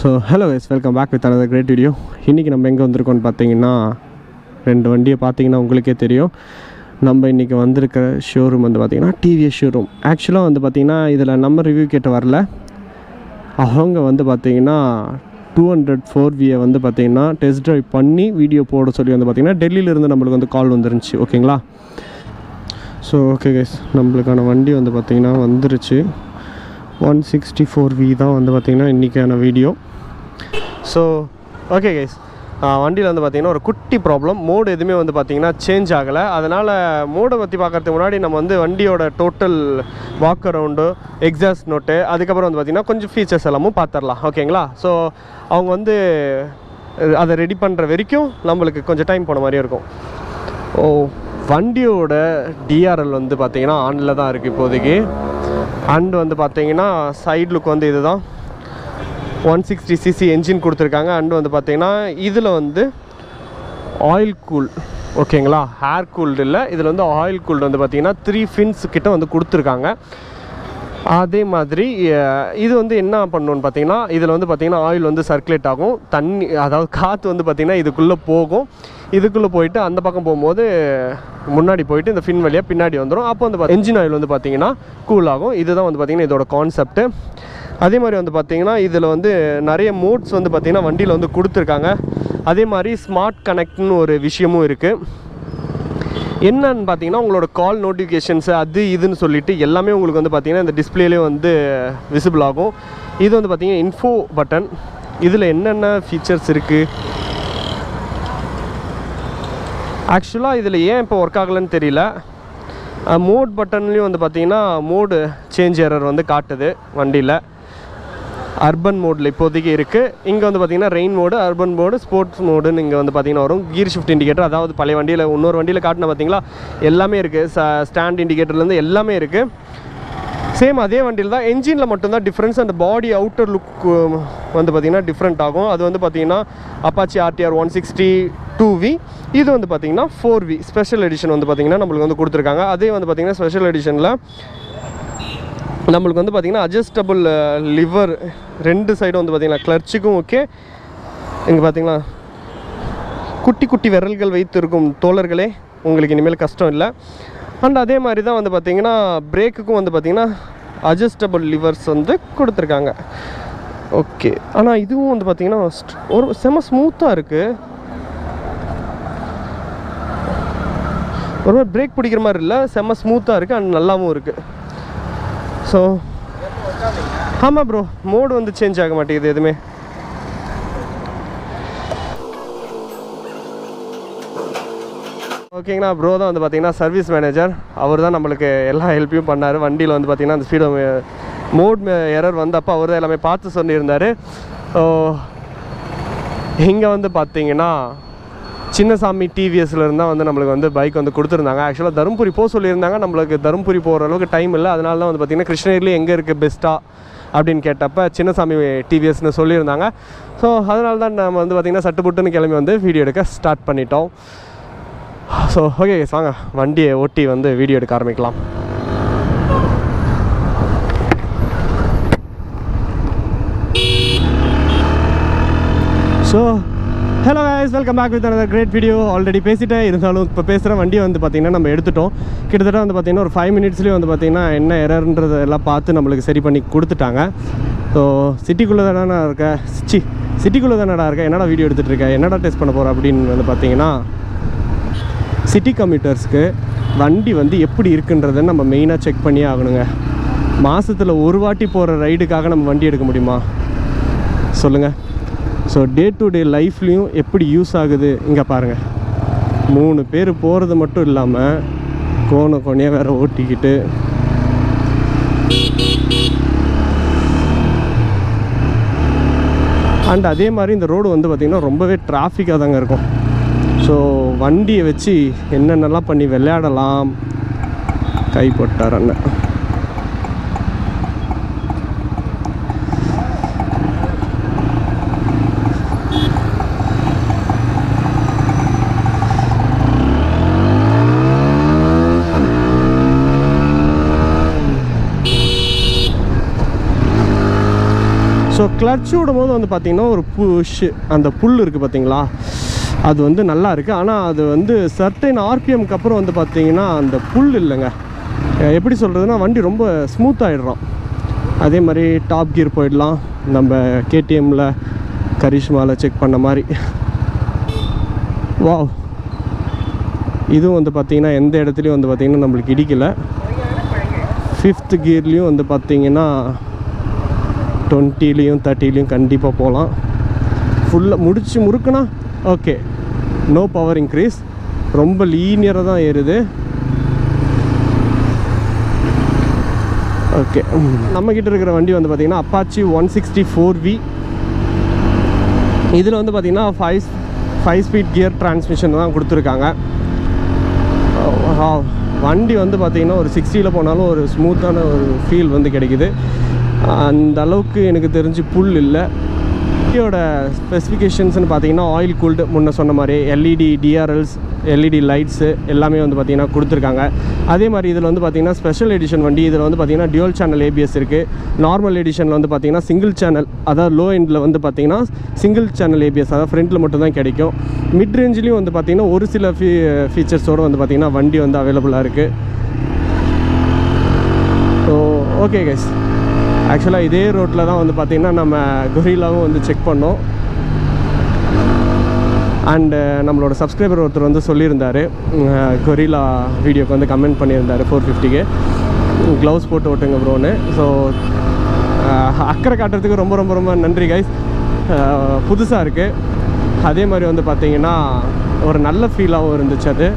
So hello guys, welcome back with another great video. இன்றைக்கி நம்ம எங்கே வந்திருக்கோம்னு பார்த்தீங்கன்னா, ரெண்டு வண்டியை பார்த்தீங்கன்னா உங்களுக்கே தெரியும். நம்ம இன்றைக்கி வந்திருக்கிற ஷோரூம் வந்து பார்த்திங்கன்னா டிவிஎஸ் ஷோரூம். ஆக்சுவலாக வந்து பார்த்திங்கன்னா இதில் நம்ம ரிவ்யூ கேட்டு வரல. அவங்க வந்து பார்த்திங்கன்னா 204V வந்து பார்த்திங்கன்னா டெஸ்ட் ட்ரைவ் பண்ணி வீடியோ போட சொல்லி வந்து பார்த்திங்கன்னா டெல்லியிலேருந்து நம்மளுக்கு வந்து கால் வந்துருந்துச்சு. ஓகேங்களா? ஸோ ஓகே கைஸ், நம்மளுக்கான வண்டி வந்து பார்த்திங்கன்னா வந்துருச்சு. 164V தான் வந்து பார்த்திங்கன்னா இன்றைக்கான வீடியோ. ஸோ ஓகே கைஸ், வண்டியில் வந்து பார்த்திங்கன்னா ஒரு குட்டி ப்ராப்ளம். மோடு எதுவுமே வந்து பார்த்திங்கன்னா சேஞ்ச் ஆகலை. அதனால் மோடை பற்றி பார்க்குறதுக்கு முன்னாடி நம்ம வந்து வண்டியோட total walk around, exhaust note, அதுக்கப்புறம் வந்து பார்த்திங்கன்னா கொஞ்சம் ஃபீச்சர்ஸ் எல்லாமும் பார்த்துடலாம். ஓகேங்களா? ஸோ அவங்க வந்து அதை ரெடி பண்ணுற வரைக்கும் நம்மளுக்கு கொஞ்சம் டைம் போன மாதிரியே இருக்கும். வண்டியோட டிஆர்எல் வந்து பார்த்திங்கன்னா ஆனில் தான் இருக்குது இப்போதைக்கு. அண்ட் வந்து பார்த்திங்கன்னா சைட் லுக் வந்து இது தான் 160cc என்ஜின் கொடுத்துருக்காங்க. அண்ட் வந்து பார்த்திங்கன்னா இதில் வந்து ஆயில் கூல், ஓகேங்களா, ஹேர் கூல்டு இல்லை, இதில் வந்து ஆயில் கூல்டு வந்து பார்த்திங்கன்னா 3 fins கிட்ட வந்து கொடுத்துருக்காங்க. அதே மாதிரி இது வந்து என்ன பண்ணணுன்னு பார்த்தீங்கன்னா, இதில் வந்து பார்த்திங்கன்னா ஆயில் வந்து சர்க்குலேட் ஆகும், தண்ணி அதாவது காற்று வந்து பார்த்திங்கன்னா இதுக்குள்ளே போகும். இதுக்குள்ளே போயிட்டு அந்த பக்கம் போகும்போது முன்னாடி போயிட்டு இந்த ஃபின் வழியாக பின்னாடி வந்துடும். அப்போ வந்து என்ஜின் ஆயில் வந்து பார்த்திங்கன்னா கூல் ஆகும். இதுதான் வந்து பார்த்திங்கன்னா இதோட கான்செப்ட்டு. அதே மாதிரி வந்து பார்த்திங்கன்னா இதில் வந்து நிறைய மோட்ஸ் வந்து பார்த்திங்கன்னா வண்டியில் வந்து கொடுத்துருக்காங்க. அதே மாதிரி ஸ்மார்ட் கனெக்ட்னு ஒரு விஷயமும் இருக்குது. என்னன்னு பார்த்தீங்கன்னா உங்களோட கால் நோட்டிஃபிகேஷன்ஸு அது இதுன்னு சொல்லிட்டு எல்லாமே உங்களுக்கு வந்து பார்த்திங்கன்னா இந்த டிஸ்பிளேலேயே வந்து விசிபிள் ஆகும். இது வந்து பார்த்திங்கன்னா இன்ஃபோ பட்டன். இதில் என்னென்ன ஃபீச்சர்ஸ் இருக்குது, ஆக்சுவலாக இதில் ஏன் இப்போ ஒர்க் ஆகலைன்னு தெரியல. மோட் பட்டன்லேயும் வந்து பார்த்திங்கன்னா மோடு சேஞ்ச் எரர் வந்து காட்டுது வண்டியில். அர்பன் மோடில் இப்போதைக்கு இருக்குது. இங்கே வந்து பார்த்திங்கன்னா rain mode, urban mode, sports மோடுன்னு இங்கே வந்து பார்த்திங்கன்னா வரும். கீர் ஷிஃப்ட் இண்டிகேட்டர், அதாவது பழைய வண்டியில் இன்னொரு வண்டியில் காட்டின பார்த்திங்களா எல்லாமே இருக்குது. ஸ்டாண்ட் இண்டிகேட்டர்லேருந்து எல்லாமே இருக்குது. சேம் அதே வண்டியில் தான். என்ஜினில் மட்டும்தான் டிஃப்ரென்ஸ். அந்த பாடி அவுட்டர் லுக் வந்து பார்த்திங்கன்னா டிஃப்ரெண்ட் ஆகும். அது வந்து பார்த்திங்கன்னா அப்பாச்சி ஆர்டிஆர் 162V, இது வந்து பார்த்திங்கன்னா 4V ஸ்பெஷல் எடிஷன் வந்து பார்த்திங்கன்னா நம்மளுக்கு வந்து கொடுத்துருக்காங்க. அதே வந்து பார்த்திங்கன்னா ஸ்பெஷல் எடிஷனில் நம்மளுக்கு வந்து பார்த்திங்கன்னா அட்ஜஸ்டபுள் லிவர் ரெண்டு சைடும் வந்து பார்த்திங்கன்னா கிளர்ச்சிக்கும் ஓகே. இங்கே பார்த்திங்கன்னா குட்டி குட்டி விரல்கள் வைத்து இருக்கும் தோழர்களே, உங்களுக்கு இனிமேல் கஷ்டம் இல்லை. அண்ட் அதே மாதிரி தான் வந்து பார்த்திங்கன்னா பிரேக்குக்கும் வந்து பார்த்திங்கன்னா அட்ஜஸ்டபுள் லிவர்ஸ் வந்து கொடுத்துருக்காங்க. ஓகே, ஆனால் இதுவும் வந்து பார்த்திங்கன்னா ஒரு செம ஸ்மூத்தாக இருக்குது. ஒரு மாதிரி பிரேக் பிடிக்கிற மாதிரி இல்லை, செம்ம ஸ்மூத்தாக இருக்குது அண்ட் நல்லாவும் இருக்குது. ஸோ ஆமாம் ப்ரோ, மோடு வந்து சேஞ்ச் ஆக மாட்டேங்குது எதுவுமே. ஓகேங்களா? ப்ரோ தான் வந்து பார்த்திங்கன்னா சர்வீஸ் மேனேஜர். அவர் தான் நம்மளுக்கு எல்லா ஹெல்ப்பையும் பண்ணார். வண்டியில் வந்து பார்த்திங்கன்னா அந்த ஸ்பீடோ மோட் எரர் வந்தப்போ அவர் தான் எல்லாமே பார்த்து சொல்லியிருந்தார். இங்கே வந்து பார்த்திங்கன்னா சின்னசாமி டிவிஎஸ்ல இருந்தால் வந்து நம்மளுக்கு வந்து பைக் வந்து கொடுத்துருந்தாங்க. ஆக்சுவலாக தருமபுரி போக சொல்லியிருந்தாங்க. நம்மளுக்கு தருமபுரி போகிற அளவுக்கு டைம் இல்லை. அதனால தான் வந்து பார்த்திங்கன்னா கிருஷ்ணகிரியில் எங்கே இருக்குது பெஸ்ட்டாக அப்படின்னு கேட்டப்போ சின்னசாமி டிவிஎஸ்னு சொல்லியிருந்தாங்க. ஸோ அதனால தான் நம்ம வந்து பார்த்திங்கன்னா சட்டுப்புட்டுன்னு கிளம்பி வந்து வீடியோ எடுக்க ஸ்டார்ட் பண்ணிட்டோம். ஸோ ஓகே வாங்க வண்டியை ஓட்டி வந்து வீடியோ எடுக்க ஆரம்பிக்கலாம். So hello guys, welcome back with another great video. Already பேசிட்டேன், இருந்தாலும் இப்போ பேசுகிற வண்டியை வந்து பார்த்திங்கன்னா நம்ம எடுத்துட்டோம். கிட்டத்தட்ட வந்து பார்த்திங்கன்னா ஒரு 5 minutesலேயே வந்து பார்த்திங்கன்னா என்ன எரர்ன்றது எல்லாம் பார்த்து நம்மளுக்கு சரி பண்ணி கொடுத்துட்டாங்க. ஸோ சிட்டிக்குள்ளே தானே இருக்கேன், சிட்டிக்குள்ளே தானடா இருக்கேன், என்னடா வீடியோ எடுத்துகிட்டு இருக்கேன், என்னடா டெஸ்ட் பண்ண போகிறேன் அப்படின்னு வந்து பார்த்திங்கன்னா சிட்டி கம்யூட்டர்ஸ்க்கு வண்டி வந்து எப்படி இருக்குன்றதை நம்ம மெயினாக செக் பண்ணியே ஆகணுங்க. மாதத்தில் ஒரு வாட்டி போகிற ரைடுக்காக நம்ம வண்டி எடுக்க முடியுமா சொல்லுங்கள்? ஸோ டே டு டே லைஃப்லேயும் எப்படி யூஸ் ஆகுது இங்கே பாருங்கள். 3 பேர் போகிறது மட்டும் இல்லாமல் கோணையாக வேறு ஓட்டிக்கிட்டு அண்ட் அதே மாதிரி இந்த ரோடு வந்து பார்த்திங்கன்னா ரொம்பவே டிராஃபிக்காக தாங்க இருக்கும். ஸோ வண்டியை வச்சு என்னென்னலாம் பண்ணி விளையாடலாம். கை போட்டார் அண்ணன். ஸோ கிளட்ச் விடும்போது வந்து பார்த்திங்கன்னா ஒரு புஷ், அந்த புல் இருக்குது பார்த்தீங்களா, அது வந்து நல்லா இருக்குது. ஆனால் அது வந்து சர்டைன் ஆர்பிஎம்க்கு அப்புறம் வந்து பார்த்திங்கன்னா அந்த புல் இல்லைங்க, எப்படி சொல்கிறதுனா வண்டி ரொம்ப ஸ்மூத் ஆகிடுறோம். அதே மாதிரி டாப் கியர் போயிடலாம், நம்ம கேடிஎம்மில் கரிஷ்மாவில் செக் பண்ண மாதிரி. வாவ், இதுவும் வந்து பார்த்திங்கன்னா எந்த இடத்துலையும் வந்து பார்த்திங்கன்னா நம்மளுக்கு இடிக்கலை. 5th கியர்லேயும் வந்து பார்த்திங்கன்னா 20லேயும் 30லேயும் கண்டிப்பாக போகலாம். ஃபுல்லாக முடிச்சு முறுக்குனா ஓகே, நோ பவர் இன்க்ரீஸ், ரொம்ப லீனியராக தான் ஏறுது. ஓகே, நம்மக்கிட்ட இருக்கிற வண்டி வந்து பார்த்திங்கன்னா அப்பாச்சி 164V. இதில் வந்து பார்த்திங்கன்னா 5 ஸ்பீட் கியர் டிரான்ஸ்மிஷன் தான் கொடுத்துருக்காங்க. வண்டி வந்து பார்த்திங்கன்னா ஒரு 60ல் போனாலும் ஒரு ஸ்மூத்தான ஒரு ஃபீல் வந்து கிடைக்குது. அந்த அளவுக்கு எனக்கு தெரிஞ்சு புல் இல்லை. வண்டியோட ஸ்பெசிஃபிகேஷன்ஸ்னு பார்த்தீங்கன்னா ஆயில் கூல்டு, முன்ன சொன்ன மாதிரி எல்இடி டிஆர்எல்ஸ், எல்இடி லைட்ஸு எல்லாமே வந்து பார்த்திங்கன்னா கொடுத்துருக்காங்க. அதே மாதிரி இதில் வந்து பார்த்திங்கன்னா ஸ்பெஷல் எடிஷன் வண்டி. இதில் வந்து பார்த்திங்கன்னா டியூவல் சேனல் ஏபிஎஸ் இருக்குது. நார்மல் எடிஷனில் வந்து பார்த்திங்கன்னா சிங்கிள் சேனல், அதாவது லோ எண்டில் வந்து பார்த்திங்கன்னா சிங்கிள் சேனல் ஏபிஎஸ், அதாவது ஃப்ரண்ட்டில் மட்டும் தான் கிடைக்கும். மிட் ரேஞ்சிலையும் வந்து பார்த்திங்கன்னா ஒரு சில ஃபீச்சர்ஸோடு வந்து பார்த்திங்கன்னா வண்டி வந்து அவைலபிளாக இருக்குது. ஸோ ஓகே கைஸ், ஆக்சுவலாக இதே ரோட்டில் தான் வந்து பார்த்திங்கன்னா நம்ம கொரில்லாவும் வந்து செக் பண்ணோம். அண்டு நம்மளோட சப்ஸ்கிரைபர் ஒருத்தர் வந்து சொல்லியிருந்தார், கொரில்லா வீடியோக்கு வந்து கமெண்ட் பண்ணியிருந்தார் 450க்கு க்ளவுஸ் போட்டு ஓட்டுங்க ப்ரோன்னு. ஸோ அக்கறை காட்டுறதுக்கு ரொம்ப ரொம்ப ரொம்ப நன்றி கைஸ். புதுசாக இருக்குது, அதே மாதிரி வந்து பார்த்திங்கன்னா ஒரு நல்ல ஃபீலாகவும் இருந்துச்சு அது.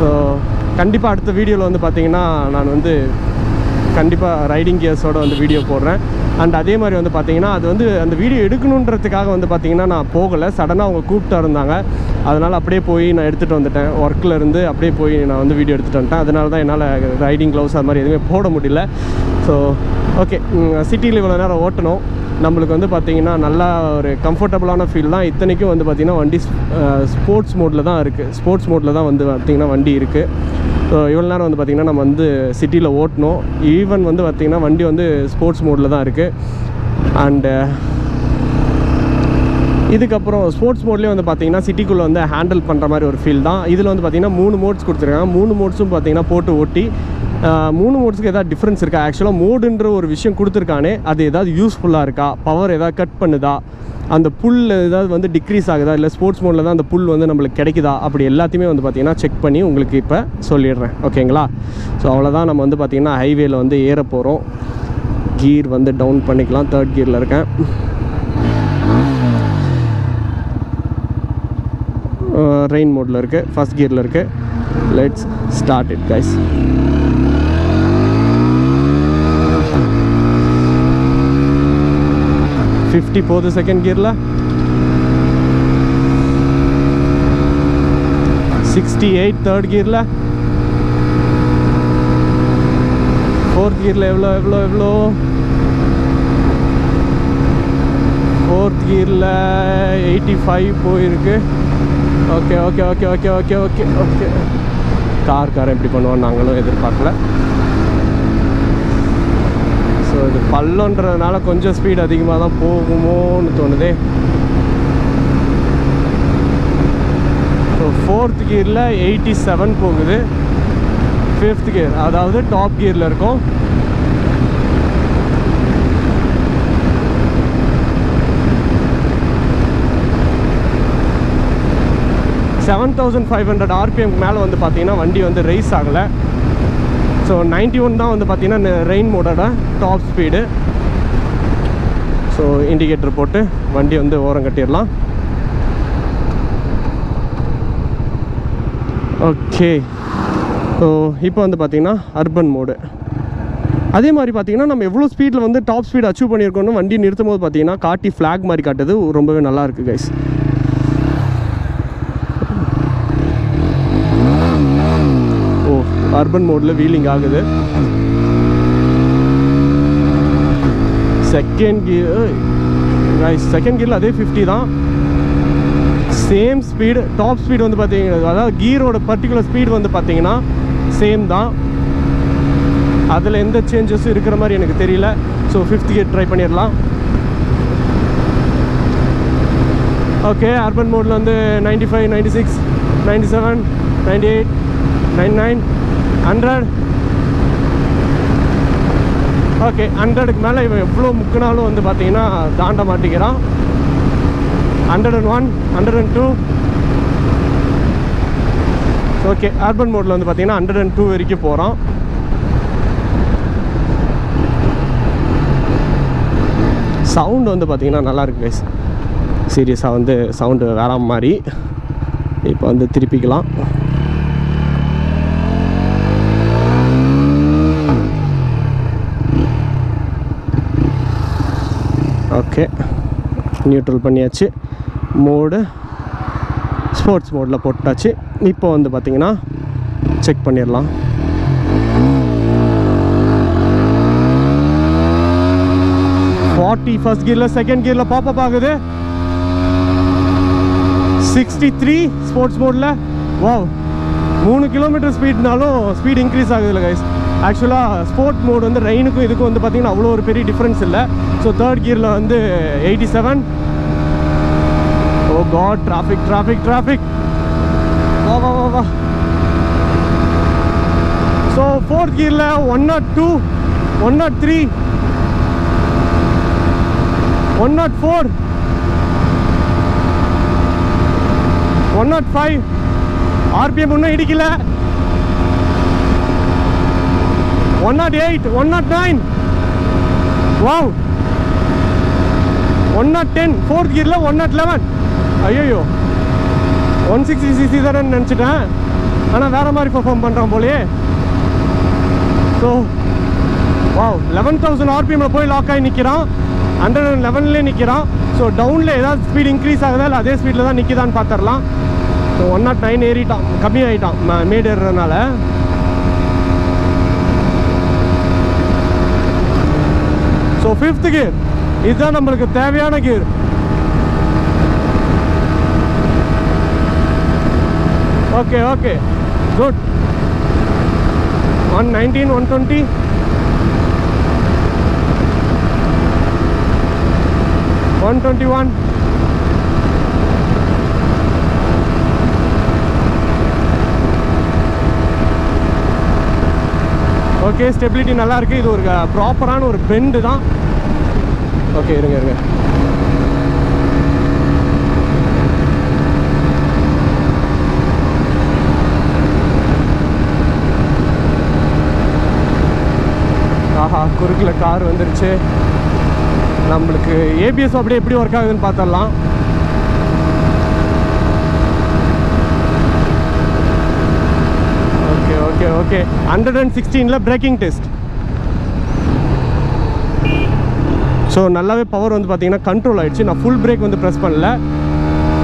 ஸோ கண்டிப்பாக அடுத்த வீடியோவில் வந்து பார்த்திங்கன்னா நான் வந்து கண்டிப்பாக ரைடிங் கியர்ஸோடு வந்து வீடியோ போடுறேன். அண்ட் அதே மாதிரி வந்து பார்த்திங்கன்னா அது வந்து அந்த வீடியோ எடுக்கணுன்றதுக்காக வந்து பார்த்திங்கன்னா நான் போகலை, சடனாக அவங்க கூப்பிட்டு இருந்தாங்க. அதனால் அப்படியே போய் நான் எடுத்துகிட்டு வந்துட்டேன். ஒர்க்கில் இருந்து அப்படியே போய் நான் வந்து வீடியோ எடுத்துகிட்டு வந்துட்டேன். அதனால தான் என்னால் ரைடிங் க்ளவுஸ் அது மாதிரி எதுவுமே போட முடியல. ஸோ ஓகே, சிட்டியில் இவ்வளோ நேரம் ஓட்டணும், நம்மளுக்கு வந்து பார்த்திங்கன்னா நல்லா ஒரு கம்ஃபர்டபுளான ஃபீல் தான். இத்தனைக்கும் வந்து பார்த்திங்கன்னா வண்டி ஸ்போர்ட்ஸ் மோடில் தான் இருக்குது. ஸ்போர்ட்ஸ் மோடில் தான் வந்து பார்த்திங்கன்னா வண்டி இருக்குது. ஸோ இவ்வளோ நேரம் வந்து பார்த்திங்கன்னா நம்ம வந்து சிட்டியில் ஓட்டணும். ஈவன் வந்து பார்த்திங்கன்னா வண்டி வந்து ஸ்போர்ட்ஸ் மோடில் தான் இருக்குது. அண்டு இதுக்கப்புறம் ஸ்போர்ட்ஸ் மோட்லேயே வந்து பார்த்திங்கன்னா சிட்டிக்குள்ளே வந்து ஹேண்டில் பண்ணுற மாதிரி ஒரு ஃபீல் தான். இதில் வந்து பார்த்திங்கன்னா 3 மோட்ஸ் கொடுத்துருக்காங்க. 3 மோட்ஸும் பார்த்திங்கன்னா போட்டு ஓட்டி 3 மோட்ஸுக்கு எதாவது டிஃப்ரென்ஸ் இருக்கா, ஆக்சுவலாக மோடுன்ற ஒரு விஷயம் கொடுத்துருக்கானே அது ஏதாவது யூஸ்ஃபுல்லாக இருக்கா, பவர் ஏதாவது கட் பண்ணுதா, அந்த புல் ஏதாவது வந்து டிக்ரீஸ் ஆகுதா, இல்லை ஸ்போர்ட்ஸ் மோடில் தான் அந்த புல் வந்து நம்மளுக்கு கிடைக்குதா, அப்படி எல்லாத்தையுமே வந்து பார்த்திங்கன்னா செக் பண்ணி உங்களுக்கு இப்போ சொல்லிடுறேன். ஓகேங்களா? ஸோ அவ்வளோதான், நம்ம வந்து பார்த்திங்கன்னா ஹைவேயில் வந்து ஏற போகிறோம். கீர் வந்து டவுன் பண்ணிக்கலாம், 3rd கியரில் இருக்கேன். ரெயின் மோடில் இருக்குது, 1st கியரில் இருக்குது. Let's start it guys. போகுது 2nd கியரில், 68 3rd கியரில், 4th கியரில் எவ்வளோ 4th கியரில் 85 போயிருக்கு. Okay okay okay okay okay okay okay car எப்படி பண்ணுவோம் நாங்களும் எதிர்பார்க்கல. ஸோ இது பள்ளன்றதுனால கொஞ்சம் ஸ்பீட் அதிகமாக தான் போகுமோன்னு தோணுதே. ஸோ 4th கியரில் 87 போகுது. 5th கியர், அதாவது டாப் கியரில் இருக்கும். $7,500 RPM மேலே வந்து பார்த்திங்கன்னா வண்டி வந்து ரேஸ் ஆகலை. ஸோ 91 தான் வந்து பார்த்திங்கன்னா ரெயின் மோடோட டாப் ஸ்பீடு. ஸோ இண்டிகேட்டர் போட்டு வண்டி வந்து ஓரம் கட்டிடலாம். ஓகே, ஸோ இப்போ வந்து பார்த்திங்கன்னா அர்பன் மோடு. அதே மாதிரி பார்த்திங்கன்னா நம்ம எவ்வளோ ஸ்பீடில் வந்து டாப் ஸ்பீடு அச்சீவ் பண்ணியிருக்கோன்னு வண்டி நிறுத்தும் போது பார்த்திங்கன்னா காட்டி ஃப்ளாக் மாதிரி காட்டுது. ரொம்பவே நல்லாயிருக்கு கைஸ். அர்பன் மோடில் வீலிங் ஆகுது. 2nd கியர் ரைஸ், 2nd கியரில் அதே 50 தான், சேம் ஸ்பீடு. டாப் ஸ்பீடு வந்து பார்த்தீங்கன்னா, அதாவது கியரோட பர்டிகுலர் ஸ்பீடு வந்து பார்த்தீங்கன்னா சேம் தான். அதில் எந்த சேஞ்சஸும் இருக்கிற மாதிரி எனக்கு தெரியல. ஸோ 5th கியர் ட்ரை பண்ணிடலாம். ஓகே, அர்பன் மோடில் வந்து 95, 96, 97, 98, 99, 100. ஓகே, 100க்கு மேலே இவன் எவ்வளோ முக்கினாலும் வந்து பார்த்தீங்கன்னா தாண்ட மாட்டேங்கிறான். 101, 102. ஓகே, அர்பன் மோடில் வந்து பார்த்தீங்கன்னா 102 வரைக்கும் போகிறான். சவுண்டு வந்து பார்த்தீங்கன்னா நல்லாயிருக்கு கைஸ். சீரியஸாக வந்து சவுண்டு வேற மாதிரி. இப்போ வந்து திருப்பிக்கலாம். ஓகே, நியூட்ரல் பண்ணியாச்சு. மோடு ஸ்போர்ட்ஸ் மோடில் போட்டாச்சு. இப்போ வந்து பார்த்திங்கன்னா செக் பண்ணிடலாம். ஃபர்ஸ்ட் கியரில், செகண்ட் கியரில் பாப்பப் ஆகுது. 63 ஸ்போர்ட்ஸ் மோடில். வாவ், 3 கிலோமீட்டர் ஸ்பீட்னாலும் ஸ்பீட் இன்க்ரீஸ் ஆகுதுல்ல கைஸ். ஆக்சுவலாக ஸ்போர்ட் மோடு வந்து ரெயினுக்கும் இதுக்கும் வந்து பார்த்திங்கன்னா அவ்வளோ ஒரு பெரிய டிஃப்ரென்ஸ் இல்லை. ஸோ தேர்ட் கியரில் வந்து 87. Oh god, traffic. வா. ஸோ ஃபோர்த் கியரில் 102, 103, 104, 105. RPM இன்னும் இடிக்கல. 108, 109. வாவ், 110. ஃபோர்த் கியரில் 111. ஐயோ, 160cc தானே நினச்சிட்டேன். ஆனால் வேறு மாதிரி பர்ஃபார்ம் பண்ணுறான் போலே. ஸோ வாவ், 11,000 RPMல போய் லாக் ஆகி நிற்கிறான். 111லே நிற்கிறான். ஸோ டவுனில் ஏதாவது ஸ்பீட் இன்க்ரீஸ் ஆகுதா இல்லை அதே ஸ்பீடில் தான் நிற்கிதான்னு பார்த்துடலாம். ஸோ 109 ஏறிட்டான், கம்மியாகிட்டான் மேடு ஏறுறதுனால. ஸோ 5th கியர் இதுதான் நம்மளுக்கு தேவையான gear. Okay, good. 119, 120, 121. Okay, stability நல்லா இருக்குது. இது ஒரு ப்ராப்பரான ஒரு பெண்டு தான். ஓகே, இருங்க. ஆஹா, குறுக்கில் கார் வந்துருச்சு. நம்மளுக்கு ஏபிஎஸ் அப்படியே எப்படி ஒர்க் ஆகுதுன்னு பார்த்துடலாம். ஓகே 116ல் பிரேக்கிங் டெஸ்ட். ஸோ நல்லாவே பவர் வந்து பார்த்தீங்கன்னா கண்ட்ரோல் ஆகிடுச்சு. நான் ஃபுல் பிரேக் வந்து ப்ரெஸ் பண்ணல.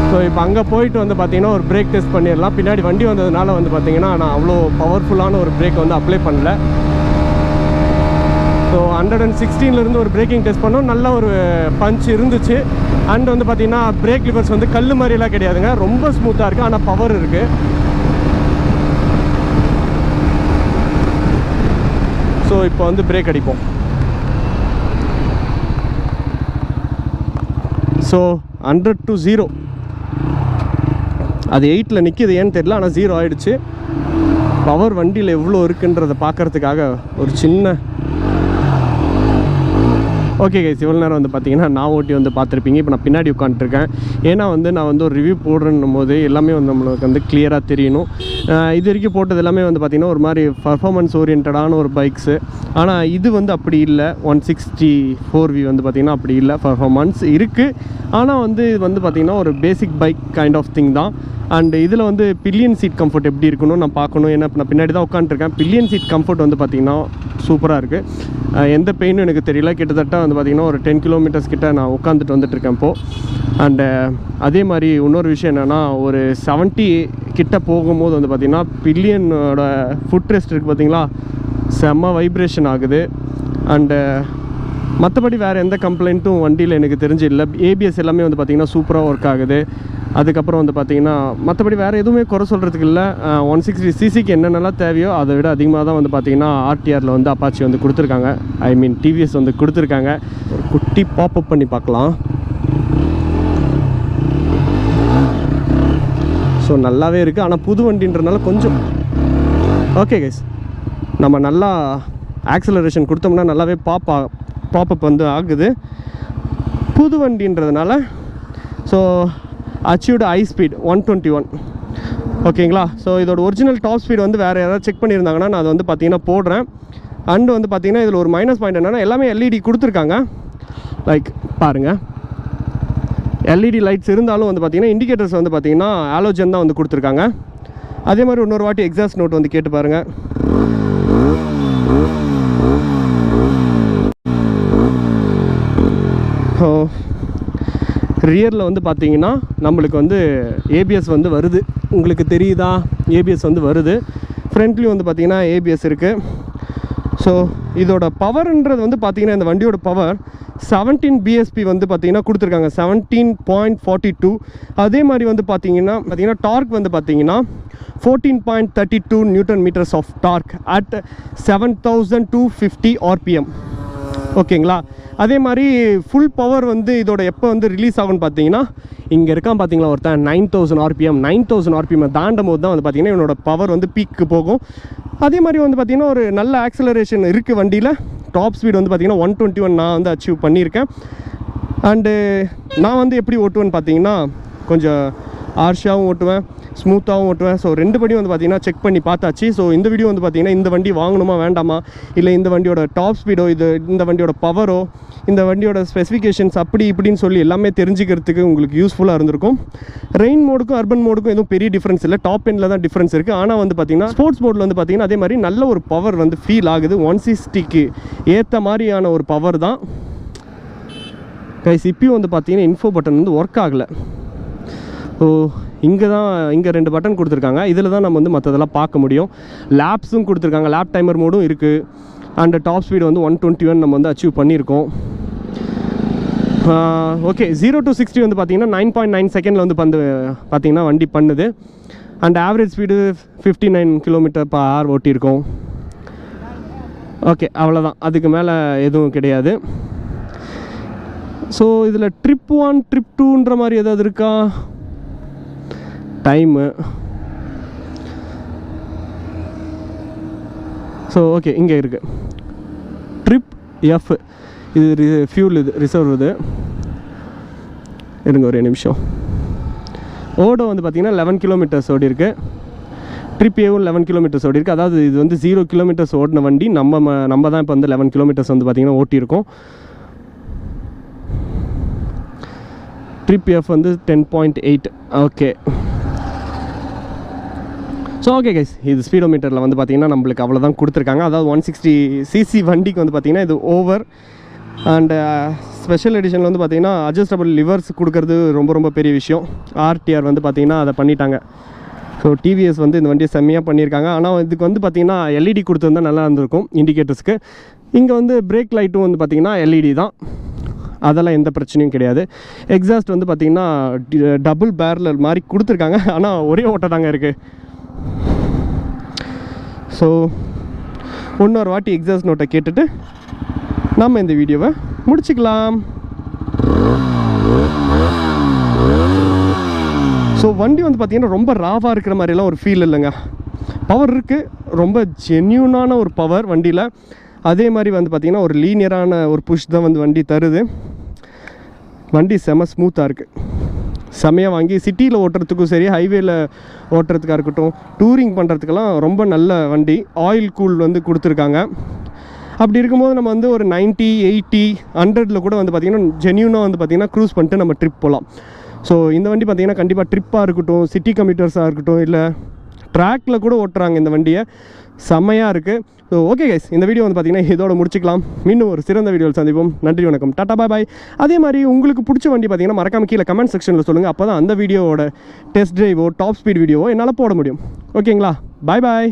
ஸோ இப்போ அங்கே போயிட்டு வந்து பார்த்தீங்கன்னா ஒரு பிரேக் டெஸ்ட் பண்ணிடலாம். பின்னாடி வண்டி வந்ததுனால வந்து பார்த்தீங்கன்னா நான் அவ்வளோ பவர்ஃபுல்லான ஒரு பிரேக் வந்து அப்ளை பண்ணல. ஸோ 116லேருந்து ஒரு பிரேக்கிங் டெஸ்ட் பண்ணோம். நல்ல ஒரு பஞ்ச் இருந்துச்சு. அண்ட் வந்து பார்த்தீங்கன்னா பிரேக் லிவர்ஸ் வந்து கல் மாதிரிலாம் கிடையாதுங்க, ரொம்ப ஸ்மூத்தாக இருக்குது. ஆனால் பவர் இருக்குது. ஸோ இப்போ வந்து பிரேக் அடிப்போம். So 100 to 0. அது 8ல் நிற்கிது, ஏன்னு தெரியல. ஆனால் 0 ஆகிடுச்சு. பவர் வண்டியில் எவ்வளோ இருக்குன்றதை பார்க்குறதுக்காக ஒரு சின்ன ஓகே கைஸ், இவ்வளோ நேரம் வந்து பார்த்தீங்கன்னா நான் ஓட்டி வந்து பார்த்துருப்பீங்க. இப்போ நான் பின்னாடி உட்காந்துருக்கேன். ஏன்னா வந்து நான் வந்து ஒரு ரிவ்யூ போடுறேன்னும் போது எல்லாமே வந்து நம்மளுக்கு வந்து கிளியராக தெரியணும். இது வரைக்கும் போட்டது எல்லாமே வந்து பார்த்திங்கன்னா ஒரு மாதிரி பர்ஃபார்மன்ஸ் ஓரியன்டான ஒரு பைக்ஸு. ஆனால் இது வந்து அப்படி இல்லை. 164V வந்து பார்த்திங்கன்னா அப்படி இல்லை. பர்ஃபார்மன்ஸ் இருக்குது, ஆனால் வந்து இது வந்து பார்த்திங்கன்னா ஒரு பேசிக் பைக் கைண்ட் ஆஃப் திங் தான். அண்ட் இதில் வந்து பில்லியன் சீட் கம்ஃபர்ட் எப்படி இருக்கணும் நான் பார்க்கணும். ஏன்னா நான் பின்னாடி தான் உட்காந்துருக்கேன். பில்லியன் சீட் கம்ஃபர்ட் வந்து பார்த்திங்கன்னா சூப்பராக இருக்குது. எந்த பெயினும் எனக்கு தெரியல. கிட்டத்தட்ட வந்து பார்த்திங்கன்னா ஒரு 10 கிலோமீட்டர்ஸ் கிட்ட நான் உட்காந்துட்டு வந்துட்டுருக்கேன் இப்போது. அண்டு அதே மாதிரி இன்னொரு விஷயம் என்னென்னா, ஒரு 70 கிட்ட போகும்போது வந்து பார்த்திங்கன்னா பில்லியனோட ஃபுட் ரெஸ்ட் இருக்குது பார்த்திங்களா, செம்ம வைப்ரேஷன் ஆகுது. அண்டு மற்றபடி வேறு எந்த கம்ப்ளைண்ட்டும் வண்டியில் எனக்கு தெரிஞ்சு இல்லை. ஏபிஎஸ் எல்லாமே வந்து பார்த்திங்கன்னா சூப்பராக ஒர்க் ஆகுது. அதுக்கப்புறம் வந்து பார்த்திங்கன்னா மற்றபடி வேறு எதுவுமே குறை சொல்கிறதுக்கு இல்லை. 160 சிசிக்கு என்னென்னலாம் தேவையோ அதை விட அதிகமாக தான் வந்து பார்த்திங்கன்னா ஆர்டிஆரில் வந்து அப்பாச்சி வந்து கொடுத்துருக்காங்க. ஐ மீன் டிவிஎஸ் வந்து கொடுத்துருக்காங்க. ஒரு குட்டி பாப்அப் பண்ணி பார்க்கலாம். ஸோ நல்லாவே இருக்குது. ஆனால் புது வண்டின்றனால கொஞ்சம் ஓகே கைஸ், நம்ம நல்லா ஆக்சலரேஷன் கொடுத்தோம்னா நல்லாவே பாப்அப் வந்து ஆகுது புது வண்டின்றதுனால. ஸோ அச்சீவ்டு ஹை ஸ்பீட் 121 ஓகேங்களா. ஸோ இதோட ஒரிஜினல் டாப் ஸ்பீட் வந்து வேறு யாராவது செக் பண்ணியிருந்தாங்கன்னா நான் அதை வந்து பார்த்திங்கன்னா போடுறேன். அண்டு வந்து பார்த்திங்கன்னா இதில் ஒரு மைனஸ் பாயிண்ட் என்னென்னா எல்லாமே எல்இடி கொடுத்துருக்காங்க. லைக் பாருங்கள், எல்இடி லைட்ஸ் இருந்தாலும் வந்து பார்த்திங்கன்னா இண்டிகேட்டர்ஸ் வந்து பார்த்திங்கன்னா ஆலோஜன் தான் வந்து கொடுத்துருக்காங்க. அதே மாதிரி இன்னொரு வாட்டி எக்ஸாஸ்ட் நோட் வந்து கேட்டு பாருங்கள். ஸோ ரியரில் வந்து பார்த்திங்கன்னா நம்மளுக்கு வந்து ஏபிஎஸ் வந்து வருது. உங்களுக்கு தெரியுதா? ஏபிஎஸ் வந்து வருது. ஃப்ரண்ட்லேயும் வந்து பார்த்திங்கன்னா ஏபிஎஸ் இருக்குது. ஸோ இதோட பவர்ன்றது வந்து பார்த்திங்கன்னா இந்த வண்டியோட பவர் 17 பிஎஸ்பி வந்து பார்த்திங்கன்னா கொடுத்துருக்காங்க, 17.42. அதே மாதிரி வந்து பார்த்திங்கன்னா டார்க் வந்து பார்த்திங்கன்னா 14.32 newton metres of torque at 7250 RPM ஓகேங்களா. அதே மாதிரி ஃபுல் பவர் வந்து இதோட எப்போ வந்து ரிலீஸ் ஆகும்னு பார்த்தீங்கன்னா இங்கே இருக்கான் பார்த்தீங்களா ஒருத்தன் 9000 RPM தாண்டும் போது தான் வந்து பார்த்திங்கன்னா என்னோட பவர் வந்து பீக்கு போகும். அதே மாதிரி வந்து பார்த்திங்கன்னா ஒரு நல்ல ஆக்சலரேஷன் இருக்குது வண்டியில். டாப் ஸ்பீட் வந்து பார்த்திங்கன்னா 121 நான் வந்து அச்சீவ் பண்ணியிருக்கேன். அண்டு நான் வந்து எப்படி ஓட்டுவேன்னு பார்த்தீங்கன்னா கொஞ்சம் ஆர்ஷாகவும் ஓட்டுவேன், ஸ்மூத்தாகவும் ஓட்டுவேன். ஸோ ரெண்டு படியும் வந்து பார்த்திங்கன்னா செக் பண்ணி பார்த்தாச்சு. ஸோ இந்த வீடியோ வந்து பார்த்திங்கன்னா இந்த வண்டி வாங்கணுமா வேண்டாமா, இல்லை இந்த வண்டியோட டாப் ஸ்பீடோ, இந்த வண்டியோட பவரோ, இந்த வண்டியோட ஸ்பெசிஃபிகேஷன்ஸ் அப்படி இப்படின்னு சொல்லி எல்லாமே தெரிஞ்சுக்கிறதுக்கு உங்களுக்கு யூஸ்ஃபுல்லாக இருந்திருக்கும். ரெயின் மோடுக்கும் அர்பன் மோடுக்கும் எதுவும் பெரிய டிஃப்ரென்ஸ் இல்லை, டாப் எண்டில் தான் டிஃப்ரென்ஸ் இருக்குது. ஆனால் வந்து பார்த்திங்கன்னா ஸ்போர்ட்ஸ் மோடில் வந்து பார்த்திங்கன்னா அதே மாதிரி நல்ல ஒரு பவர் வந்து ஃபீல் ஆகுது. 160க்கு ஏற்ற மாதிரியான ஒரு பவர் தான் கைஸ். இப்பயும் வந்து பார்த்திங்கன்னா இன்ஃபோ பட்டன் வந்து ஒர்க் ஆகலை. ஸோ இங்கே 2 பட்டன் கொடுத்துருக்காங்க. இதில் தான் நம்ம வந்து மற்றதெல்லாம் பார்க்க முடியும். லேப்ஸும் கொடுத்துருக்காங்க, லேப் டைமர் மோடும் இருக்குது. அண்ட் டாப் ஸ்பீடு வந்து 121 நம்ம வந்து அச்சீவ் பண்ணியிருக்கோம். ஓகே, 0 to 60 வந்து பார்த்திங்கன்னா 9.9 செகண்டில் வந்து பார்த்திங்கன்னா வண்டி பண்ணுது. அண்ட் ஆவரேஜ் ஸ்பீடு 59 km/h ஓட்டியிருக்கோம். ஓகே, அவ்வளோதான், அதுக்கு மேலே எதுவும் கிடையாது. ஸோ இதில் ட்ரிப் 1 ட்ரிப் 2ன்ற மாதிரி ஏதாவது இருக்கா டைமு? ஸோ ஓகே, இங்கே இருக்குது ட்ரிப் எஃப். இது ஃபியூல், இது ரிசர்வ். இது இருங்க ஒரு நிமிஷம். ஓடோ வந்து பார்த்திங்கன்னா 11 km ஓடி இருக்குது. ட்ரிப் ஏவும் 11 km ஓடி இருக்குது. அதாவது இது வந்து 0 km ஓடின வண்டி. நம்ம தான் இப்போ வந்து 11 km வந்து பார்த்திங்கன்னா ஓட்டியிருக்கோம். ட்ரிப் எஃப் வந்து 10.8. ஓகே. ஸோ ஓகே கைஸ், இது ஸ்பீடோமீட்டரில் வந்து பார்த்திங்கன்னா நம்மளுக்கு அவ்வளோதான் கொடுத்துருக்காங்க. அதாவது 160 சிசி வண்டிக்கு வந்து பார்த்திங்கன்னா இது ஓவர். அண்டு ஸ்பெஷல் எடிஷனில் வந்து பார்த்திங்கன்னா அட்ஜஸ்டபிள் லிவர்ஸ் கொடுக்கறது ரொம்ப பெரிய விஷயம். ஆர்டிஆர் வந்து பார்த்திங்கன்னா அதை பண்ணிட்டாங்க. ஸோ டிவிஎஸ் வந்து இந்த வண்டியை செம்மையாக பண்ணியிருக்காங்க. ஆனால் இதுக்கு வந்து பார்த்திங்கன்னா எல்இடி கொடுத்துருந்தா நல்லா இருந்திருக்கும் இண்டிகேட்டர்ஸ்க்கு. இங்கே வந்து பிரேக் லைட்டும் வந்து பார்த்திங்கன்னா எல்இடி தான், அதெல்லாம் எந்த பிரச்சனையும் கிடையாது. எக்ஸாஸ்ட் வந்து பார்த்திங்கன்னா டபுள் பேரலர் மாதிரி கொடுத்துருக்காங்க. ஆனால் ஒரே ஓட்டை தாங்க இருக்குது. ஸோ இன்னொரு வாட்டி எக்ஸாஸ்ட் நோட்டை கேட்டுட்டு நம்ம இந்த வீடியோவை முடிச்சுக்கலாம். ஸோ வண்டி வந்து பார்த்திங்கன்னா ரொம்ப ராவாக இருக்கிற மாதிரிலாம் ஒரு ஃபீல் இல்லைங்க. பவர் இருக்குது, ரொம்ப ஜென்யூனான ஒரு பவர் வண்டியில். அதே மாதிரி வந்து பார்த்திங்கன்னா ஒரு லீனியரான ஒரு புஷ் தான் வந்து வண்டி தருது. வண்டி செம ஸ்மூத்தாக இருக்குது. செம்மையாக வாங்கி சிட்டியில் ஓட்டுறதுக்கும் சரி, ஹைவேயில் ஓட்டுறதுக்காக இருக்கட்டும், டூரிங் பண்ணுறதுக்கெல்லாம் ரொம்ப நல்ல வண்டி. ஆயில் கூல் வந்து கொடுத்துருக்காங்க. அப்படி இருக்கும்போது நம்ம வந்து ஒரு 90, 80, 100 கூட வந்து பார்த்திங்கன்னா ஜென்யூனாக வந்து பார்த்திங்கன்னா க்ரூஸ் பண்ணிட்டு நம்ம ட்ரிப் போகலாம். ஸோ இந்த வண்டி பார்த்திங்கன்னா கண்டிப்பாக ட்ரிப்பாக இருக்கட்டும், சிட்டி கம்யூட்டர்ஸாக இருக்கட்டும், இல்லை ட்ராக்கில் கூட ஓட்டுறாங்க இந்த வண்டியை. செம்மையாக இருக்குது. ஸோ ஓகே கைஸ், இந்த வீடியோ வந்து பார்த்திங்கன்னா இதோட முடிச்சிக்கலாம். மீண்டும் ஒரு சிறந்த வீடியோவில் சந்திப்போம். நன்றி, வணக்கம், டாட்டா, பாய் பாய். அதே மாதிரி உங்களுக்கு பிடிச்ச வண்டி பார்த்திங்கன்னா மறக்காம கீழே கமெண்ட் செக்ஷனில் சொல்லுங்கள். அப்போ தான் அந்த வீடியோவோட டெஸ்ட் ட்ரைவோ டாப் ஸ்பீட் வீடியோவோ என்னால் போட முடியும். ஓகேங்களா? பாய் பாய்.